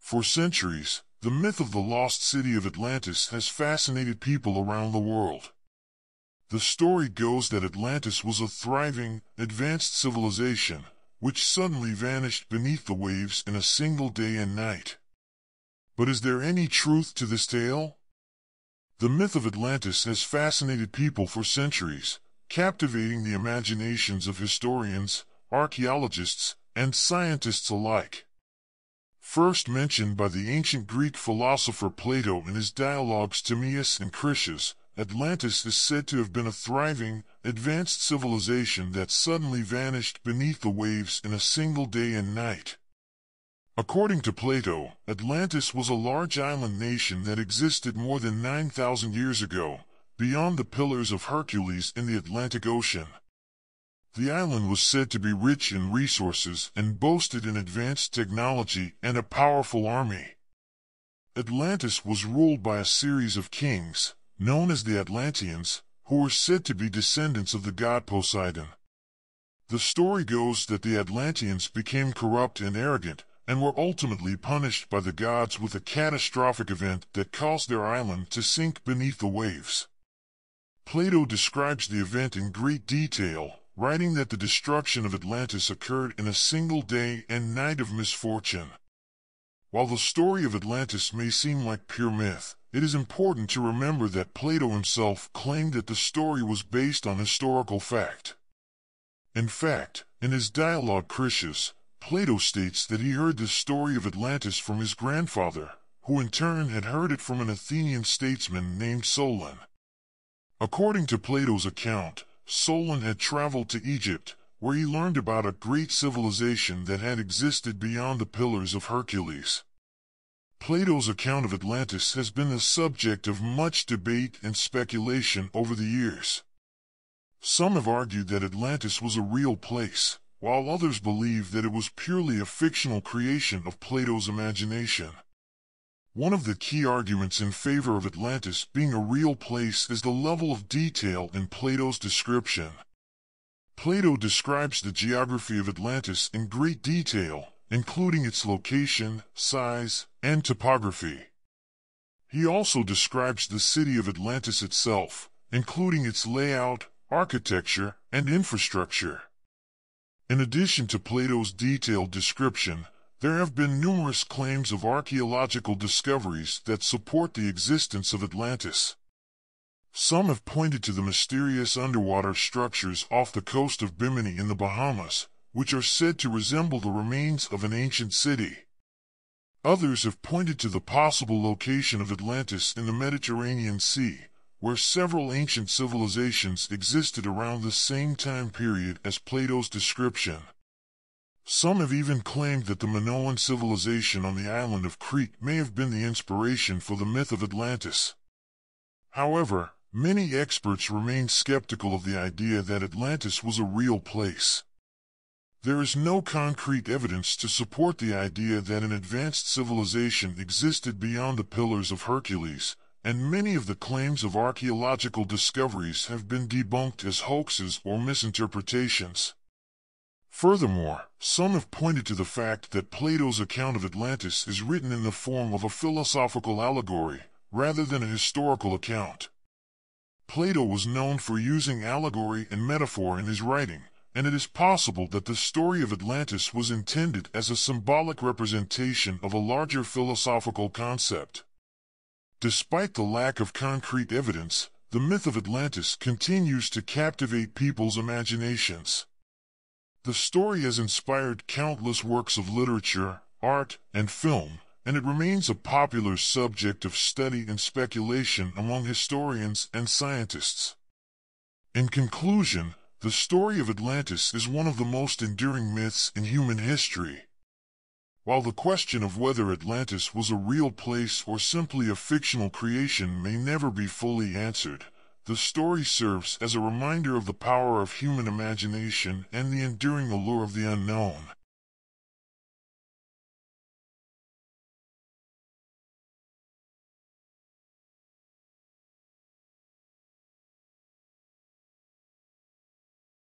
For centuries, the myth of the lost city of Atlantis has fascinated people around the world. The story goes that Atlantis was a thriving, advanced civilization, which suddenly vanished beneath the waves in a single day and night. But is there any truth to this tale? The myth of Atlantis has fascinated people for centuries, captivating the imaginations of historians, archaeologists, and scientists alike. First mentioned by the ancient Greek philosopher Plato in his dialogues Timaeus and Critias, Atlantis is said to have been a thriving, advanced civilization that suddenly vanished beneath the waves in a single day and night. According to Plato, Atlantis was a large island nation that existed more than 9,000 years ago, beyond the Pillars of Hercules in the Atlantic Ocean. The island was said to be rich in resources and boasted an advanced technology and a powerful army. Atlantis was ruled by a series of kings, known as the Atlanteans, who were said to be descendants of the god Poseidon. The story goes that the Atlanteans became corrupt and arrogant, and were ultimately punished by the gods with a catastrophic event that caused their island to sink beneath the waves. Plato describes the event in great detail, writing that the destruction of Atlantis occurred in a single day and night of misfortune. While the story of Atlantis may seem like pure myth, it is important to remember that Plato himself claimed that the story was based on historical fact. In fact, in his dialogue Critias, Plato states that he heard the story of Atlantis from his grandfather, who in turn had heard it from an Athenian statesman named Solon. According to Plato's account, Solon had traveled to Egypt, where he learned about a great civilization that had existed beyond the Pillars of Hercules. Plato's account of Atlantis has been the subject of much debate and speculation over the years. Some have argued that Atlantis was a real place, while others believe that it was purely a fictional creation of Plato's imagination. One of the key arguments in favor of Atlantis being a real place is the level of detail in Plato's description. Plato describes the geography of Atlantis in great detail, including its location, size, and topography. He also describes the city of Atlantis itself, including its layout, architecture, and infrastructure. In addition to Plato's detailed description, there have been numerous claims of archaeological discoveries that support the existence of Atlantis. Some have pointed to the mysterious underwater structures off the coast of Bimini in the Bahamas, which are said to resemble the remains of an ancient city. Others have pointed to the possible location of Atlantis in the Mediterranean Sea, where several ancient civilizations existed around the same time period as Plato's description. Some have even claimed that the Minoan civilization on the island of Crete may have been the inspiration for the myth of Atlantis. However, many experts remain skeptical of the idea that Atlantis was a real place. There is no concrete evidence to support the idea that an advanced civilization existed beyond the Pillars of Hercules, and many of the claims of archaeological discoveries have been debunked as hoaxes or misinterpretations. Furthermore, some have pointed to the fact that Plato's account of Atlantis is written in the form of a philosophical allegory, rather than a historical account. Plato was known for using allegory and metaphor in his writing, and it is possible that the story of Atlantis was intended as a symbolic representation of a larger philosophical concept. Despite the lack of concrete evidence, the myth of Atlantis continues to captivate people's imaginations. The story has inspired countless works of literature, art, and film, and it remains a popular subject of study and speculation among historians and scientists. In conclusion, the story of Atlantis is one of the most enduring myths in human history. While the question of whether Atlantis was a real place or simply a fictional creation may never be fully answered, the story serves as a reminder of the power of human imagination and the enduring allure of the unknown.